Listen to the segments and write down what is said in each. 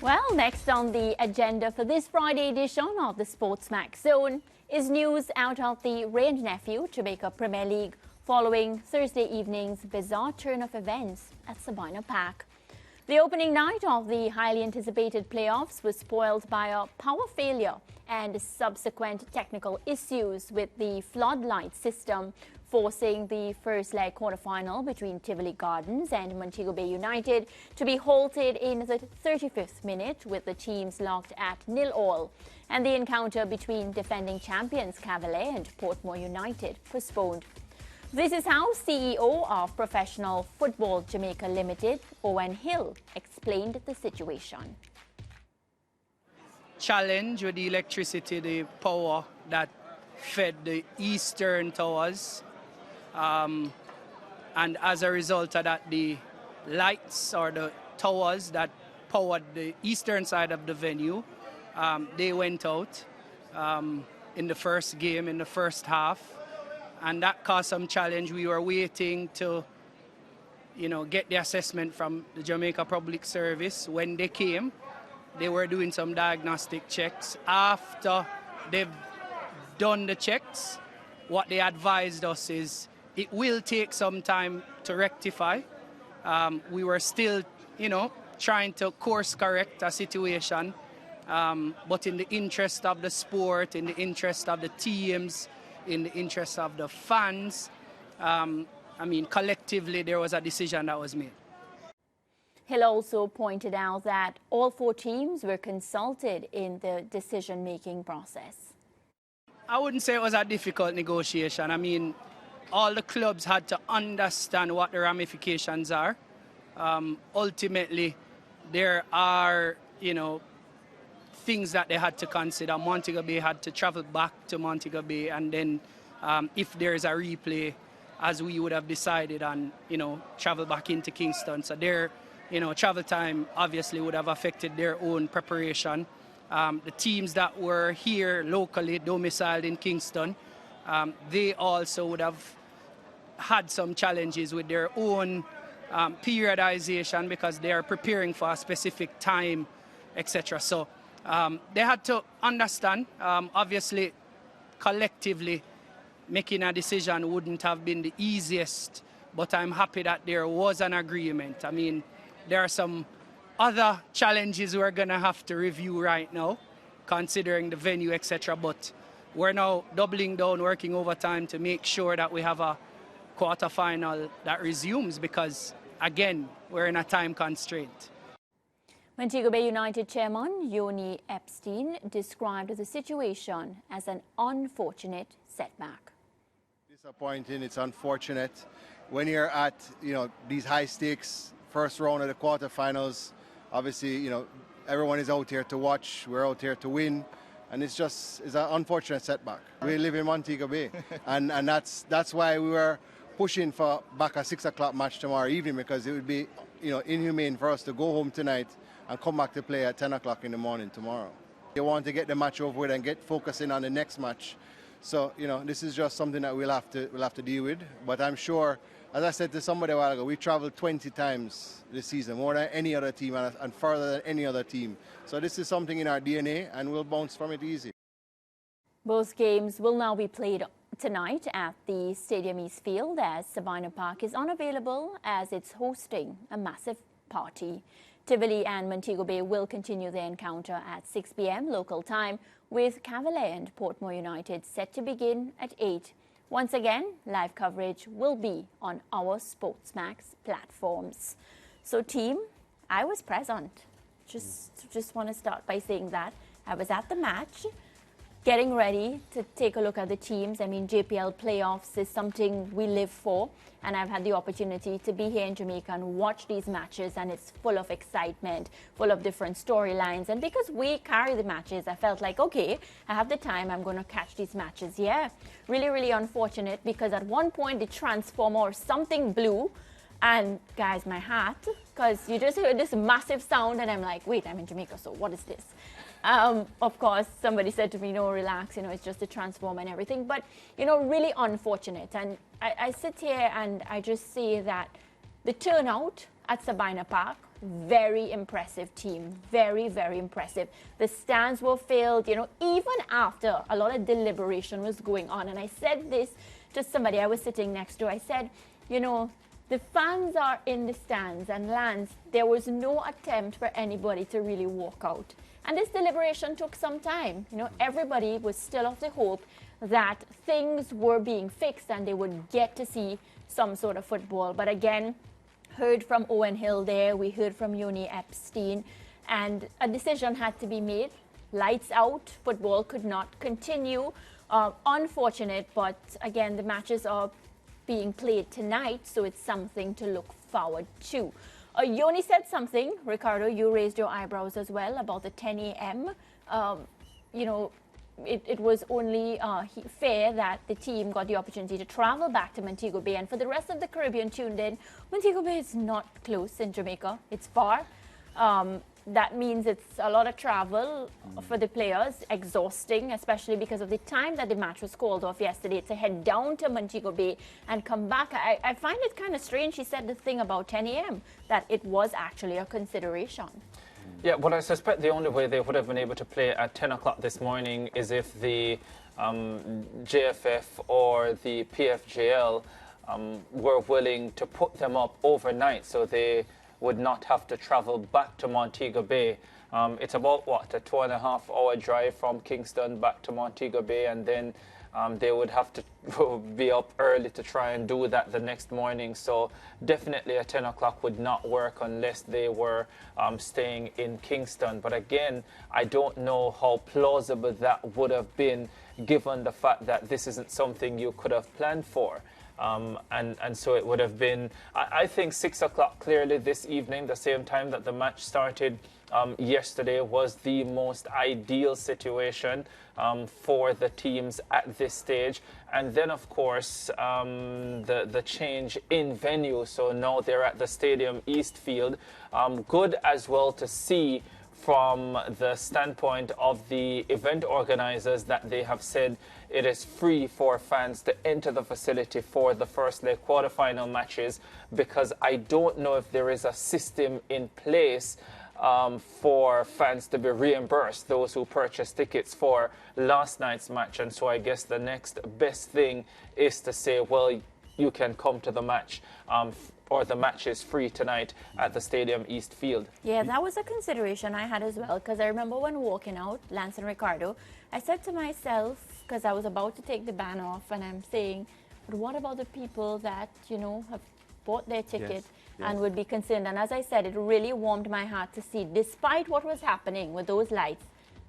Well, next on the agenda for this Friday edition of the SportsMax Zone is news out of the Range Nephew Jamaica Premier League following Thursday evening's bizarre turn of events at Sabina Park. The opening night of the highly anticipated playoffs was spoiled by a power failure and subsequent technical issues with the floodlight system, forcing the first leg quarterfinal between Tivoli Gardens and Montego Bay United to be halted in the 35th minute with the teams locked at 0-0, and the encounter between defending champions Cavalier and Portmore United postponed. This is how CEO of Professional Football Jamaica Limited, Owen Hill, explained the situation. Challenge with the electricity, the power that fed the eastern towers. And as a result of that, the lights or the towers that powered the eastern side of the venue, they went out in the first game, in the first half. And that caused some challenge. We were waiting to, get the assessment from the Jamaica Public Service. When they came, they were doing some diagnostic checks. After they've done the checks, what they advised us is it will take some time to rectify. We were still, trying to course correct a situation. But in the interest of the sport, in the interest of the teams, in the interest of the fans, collectively there was a decision that was made. Hill also pointed out that all four teams were consulted in the decision-making process. I wouldn't say it was a difficult negotiation. All the clubs had to understand what the ramifications are. Ultimately, there are, things that they had to consider. Montego Bay had to travel back to Montego Bay, and then if there is a replay, as we would have decided, and travel back into Kingston. So their travel time obviously would have affected their own preparation. The teams that were here locally, domiciled in Kingston, they also would have had some challenges with their own periodization because they are preparing for a specific time, etc. So they had to understand. Obviously, collectively, making a decision wouldn't have been the easiest, but I'm happy that there was an agreement. There are some other challenges we're going to have to review right now, considering the venue, etc. But we're now doubling down, working overtime to make sure that we have a quarterfinal that resumes because, again, we're in a time constraint. Montego Bay United chairman Yoni Epstein described the situation as an unfortunate setback. Disappointing, it's unfortunate. When you're at, these high stakes, first round of the quarterfinals, obviously, everyone is out here to watch, we're out here to win, and it's an unfortunate setback. We live in Montego Bay, and that's why we were pushing for back a 6 o'clock match tomorrow evening, because it would be, inhumane for us to go home tonight and come back to play at 10 o'clock in the morning tomorrow. They want to get the match over with and get focusing on the next match. So, this is just something that we'll have to deal with. But I'm sure, as I said to somebody a while ago, we traveled 20 times this season, more than any other team and further than any other team. So this is something in our DNA, and we'll bounce from it easy. Both games will now be played tonight at the Stadium East Field, as Sabina Park is unavailable as it's hosting a massive party. Tivoli and Montego Bay will continue their encounter at 6 p.m. local time, with Cavalier and Portmore United set to begin at 8. Once again, live coverage will be on our SportsMax platforms. So team, I was present. Just want to start by saying that. I was at the match, getting ready to take a look at the teams. JPL playoffs is something we live for, and I've had the opportunity to be here in Jamaica and watch these matches, and it's full of excitement, full of different storylines. And because we carry the matches, I felt like, okay, I have the time, I'm going to catch these matches. Yeah, really, really unfortunate, because at one point the transformer or something blew, and guys, my hat, because you just heard this massive sound, and I'm like, wait, I'm in Jamaica, so what is this? Of course, somebody said to me, no, relax, it's just a transformer and everything. But, really unfortunate. And I sit here and I just see that the turnout at Sabina Park, very impressive team. Very, very impressive. The stands were filled, you know, even after a lot of deliberation was going on. And I said this to somebody I was sitting next to. I said, you know, the fans are in the stands, and Lance, there was no attempt for anybody to really walk out. And this deliberation took some time. You know, everybody was still of the hope that things were being fixed and they would get to see some sort of football. But again, heard from Owen Hill there, we heard from Yoni Epstein, and a decision had to be made. Lights out, football could not continue. Unfortunate, but again, the matches are being played tonight, so it's something to look forward to. Yoni said something, Ricardo, you raised your eyebrows as well about the 10 a.m. You know, it was only fair that the team got the opportunity to travel back to Montego Bay. And for the rest of the Caribbean tuned in, Montego Bay is not close in Jamaica. It's far. That means it's a lot of travel for the players, exhausting, especially because of the time that the match was called off yesterday to head down to Montego Bay and come back. I find it kind of strange. She said the thing about 10 a.m., that it was actually a consideration. Yeah, well, I suspect the only way they would have been able to play at 10 o'clock this morning is if the JFF or the PFJL were willing to put them up overnight so they would not have to travel back to Montego Bay. It's about, what, a 2.5-hour drive from Kingston back to Montego Bay, and then they would have to be up early to try and do that the next morning. So definitely a 10 o'clock would not work unless they were staying in Kingston. But again, I don't know how plausible that would have been given the fact that this isn't something you could have planned for. And so it would have been, I think 6 o'clock clearly this evening, the same time that the match started yesterday, was the most ideal situation for the teams at this stage. And then, of course, the change in venue. So now they're at the Stadium East Field. Good as well to see from the standpoint of the event organizers that they have said it is free for fans to enter the facility for the first leg quarterfinal matches, because I don't know if there is a system in place for fans to be reimbursed, those who purchased tickets for last night's match. And so I guess the next best thing is to say, well, you can come to the match, or the match is free tonight at the Stadium East Field. Yeah, that was a consideration I had as well, because I remember when walking out, Lance and Ricardo, I said to myself, because I was about to take the ban off, and I'm saying, but what about the people that, you know, have bought their ticket and would be concerned? And as I said, it really warmed my heart to see, despite what was happening with those lights,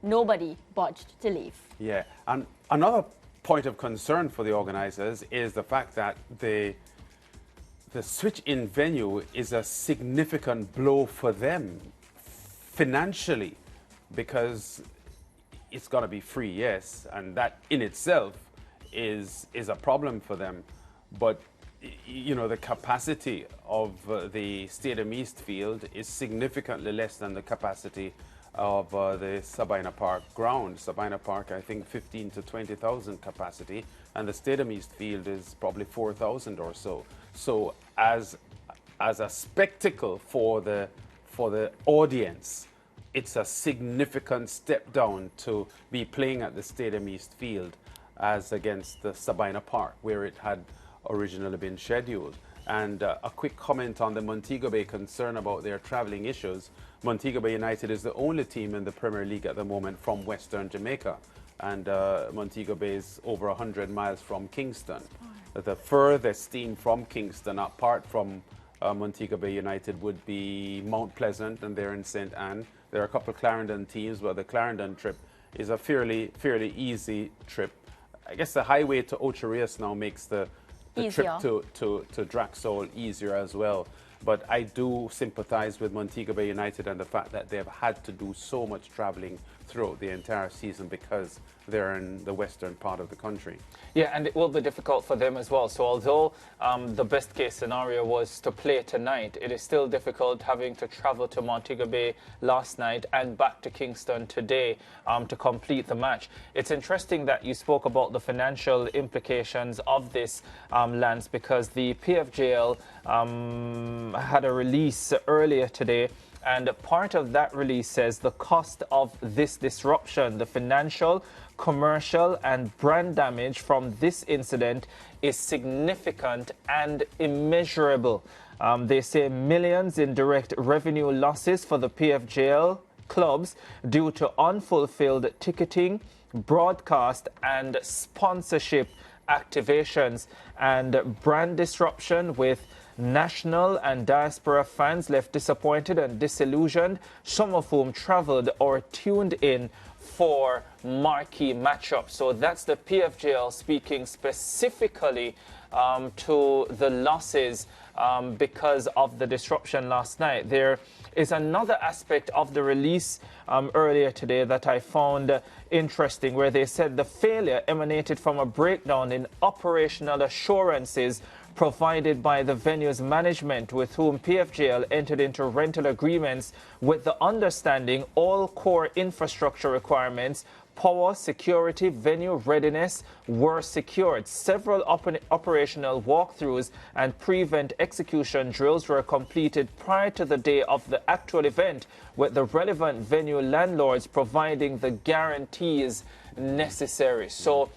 nobody budged to leave. Yeah, and another point of concern for the organizers is the fact that the switch in venue is a significant blow for them financially, because it's going to be free, yes, and that in itself is a problem for them. But you know, the capacity of the Stadium East Field is significantly less than the capacity of the Sabina Park ground. Sabina Park, I think 15 to 20,000 capacity, and the Stadium East Field is probably 4,000 or so. So as a spectacle for the audience, it's a significant step down to be playing at the Stadium East Field as against the Sabina Park, where it had originally been scheduled. And a quick comment on the Montego Bay concern about their traveling issues. Montego Bay United is the only team in the Premier League at the moment from Western Jamaica, and Montego Bay is over 100 miles from Kingston. The furthest team from Kingston, apart from Montego Bay United, would be Mount Pleasant, and they're in St. Anne. There are a couple of Clarendon teams, but the Clarendon trip is a fairly easy trip. I guess the highway to Ocho Rios now makes the trip to Draxall easier as well. But I do sympathize with Montego Bay United and the fact that they've had to do so much traveling throughout the entire season because they're in the western part of the country. Yeah, and it will be difficult for them as well. So although the best case scenario was to play tonight, it is still difficult having to travel to Montego Bay last night and back to Kingston today to complete the match. It's interesting that you spoke about the financial implications of this, Lance, because the PFJL had a release earlier today. And part of that release says the cost of this disruption, the financial, commercial and brand damage from this incident is significant and immeasurable. They say millions in direct revenue losses for the PFJL clubs due to unfulfilled ticketing, broadcast and sponsorship activations, and brand disruption with national and diaspora fans left disappointed and disillusioned, some of whom traveled or tuned in for marquee matchups. So that's the PFJL speaking specifically to the losses because of the disruption last night. There is another aspect of the release earlier today that I found interesting, where they said the failure emanated from a breakdown in operational assurances provided by the venue's management, with whom PFJL entered into rental agreements with the understanding all core infrastructure requirements, power, security, venue readiness were secured. Several operational walkthroughs and pre-event execution drills were completed prior to the day of the actual event, with the relevant venue landlords providing the guarantees necessary. So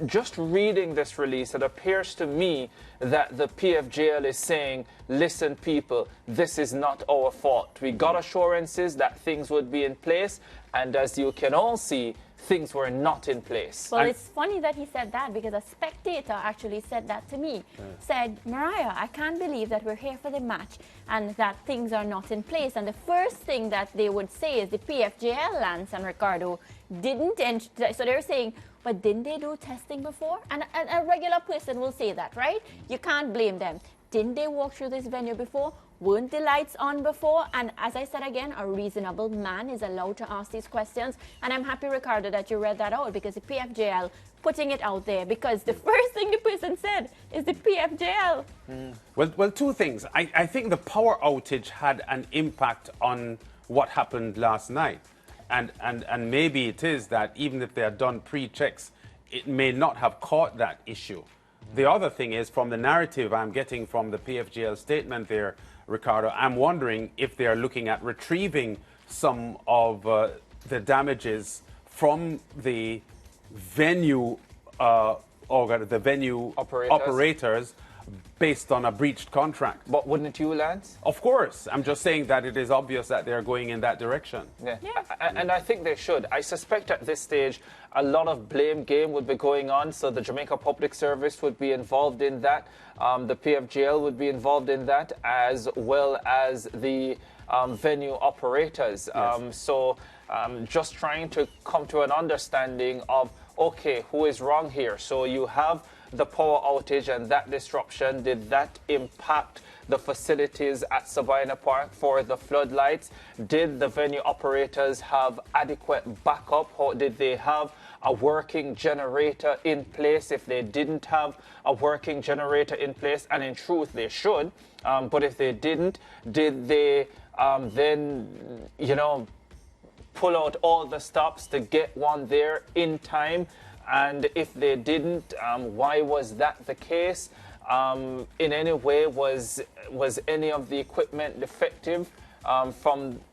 just reading this release, it appears to me that the PFJL is saying, listen, people, this is not our fault. We got assurances that things would be in place, and as you can all see, things were not in place. Well, it's funny that he said that, because a spectator actually said that to me. Said, Mariah, I can't believe that we're here for the match and that things are not in place. And the first thing that they would say is the PFJL, Lance and Ricardo, didn't enter. So they're saying, but didn't they do testing before? And a regular person will say that, right? You can't blame them. Didn't they walk through this venue before? Weren't the lights on before? And as I said again, a reasonable man is allowed to ask these questions. And I'm happy, Ricardo, that you read that out, because the PFJL putting it out there, because the first thing the person said is the PFJL. Well, two things. I think the power outage had an impact on what happened last night. And maybe it is that even if they had done pre-checks, it may not have caught that issue. The other thing is, from the narrative I'm getting from the PFJL statement there, Ricardo, I'm wondering if they are looking at retrieving some of the damages from the venue operators based on a breached contract. But wouldn't you, Lance? Of course. I'm just saying that it is obvious that they're going in that direction. Yeah. And I think they should. I suspect at this stage a lot of blame game would be going on, so the Jamaica Public Service would be involved in that. The PFJL would be involved in that, as well as the venue operators. Yes. Just trying to come to an understanding of, okay, who is wrong here? So you have the power outage and that disruption. Did that impact the facilities at Savannah Park for the floodlights? Did the venue operators have adequate backup? Or did they have a working generator in place? If they didn't have a working generator in place, and in truth they should, but if they didn't, did they then, pull out all the stops to get one there in time? And if they didn't, why was that the case? In any way, was any of the equipment defective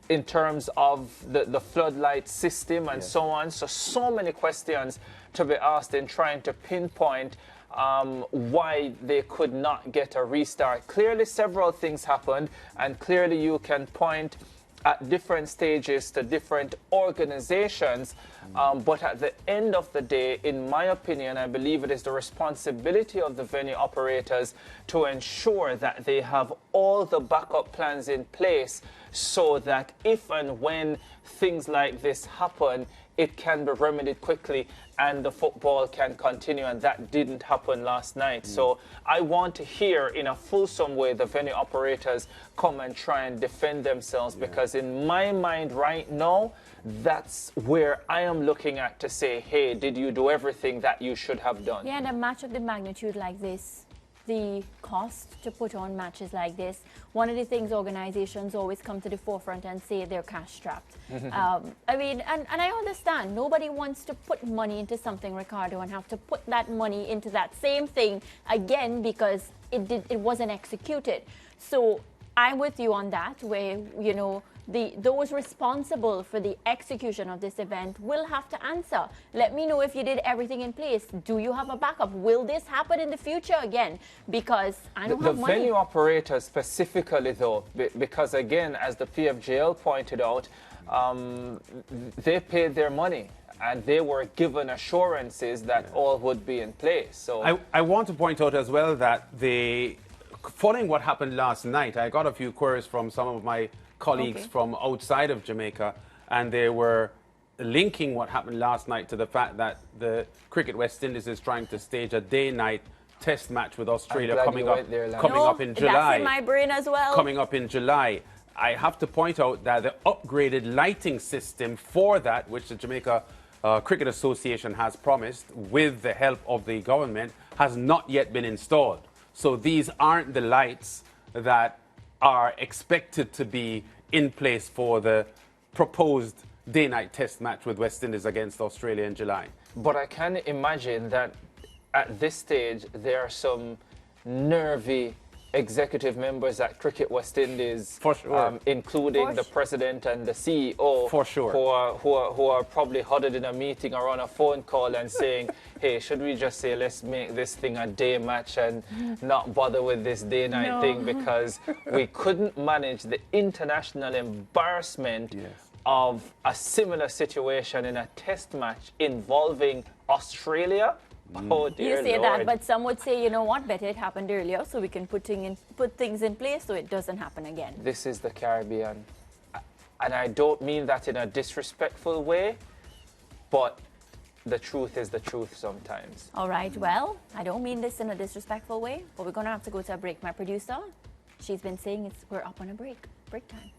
in terms of the floodlight system and so on? So many questions to be asked in trying to pinpoint why they could not get a restart. Clearly, several things happened, and clearly you can point at different stages to different organizations. But at the end of the day, in my opinion, I believe it is the responsibility of the venue operators to ensure that they have all the backup plans in place, so that if and when things like this happen, it can be remedied quickly and the football can continue, and that didn't happen last night. So I want to hear in a fulsome way the venue operators come and try and defend themselves, because in my mind right now, that's where I am looking at to say, hey, did you do everything that you should have done? Yeah, and a match of the magnitude like this, the cost to put on matches like this, one of the things organizations always come to the forefront and say they're cash strapped. I mean, and I understand nobody wants to put money into something, Ricardo, and have to put that money into that same thing again because it wasn't executed. So I'm with you on that, where, you know, those responsible for the execution of this event will have to answer. Let me know if you did everything in place. Do you have a backup? Will this happen in the future again? Because I don't have money. The venue operators specifically, though, because again, as the PFJL pointed out, they paid their money and they were given assurances that all would be in place. So I want to point out as well that following what happened last night, I got a few queries from some of my colleagues from outside of Jamaica, and they were linking what happened last night to the fact that the Cricket West Indies is trying to stage a day-night test match with Australia coming up in July. That's in my brain as well. Coming up in July. I have to point out that the upgraded lighting system for that, which the Jamaica Cricket Association has promised with the help of the government, has not yet been installed. So these aren't the lights that are expected to be in place for the proposed day-night test match with West Indies against Australia in July. But I can imagine that at this stage there are some nervy executive members at Cricket West Indies, for sure, including the president and the CEO, for sure, who are probably huddled in a meeting or on a phone call and saying, hey, should we just say let's make this thing a day match and not bother with this day-night thing, because we couldn't manage the international embarrassment of a similar situation in a test match involving Australia. Oh, dear you say Lord. that, but some would say, you know what, better it happened earlier so we can put things in place so it doesn't happen again. This is the Caribbean. And I don't mean that in a disrespectful way, but the truth is the truth sometimes. All right, well, I don't mean this in a disrespectful way, but we're going to have to go to a break. My producer, she's been saying we're up on a break time.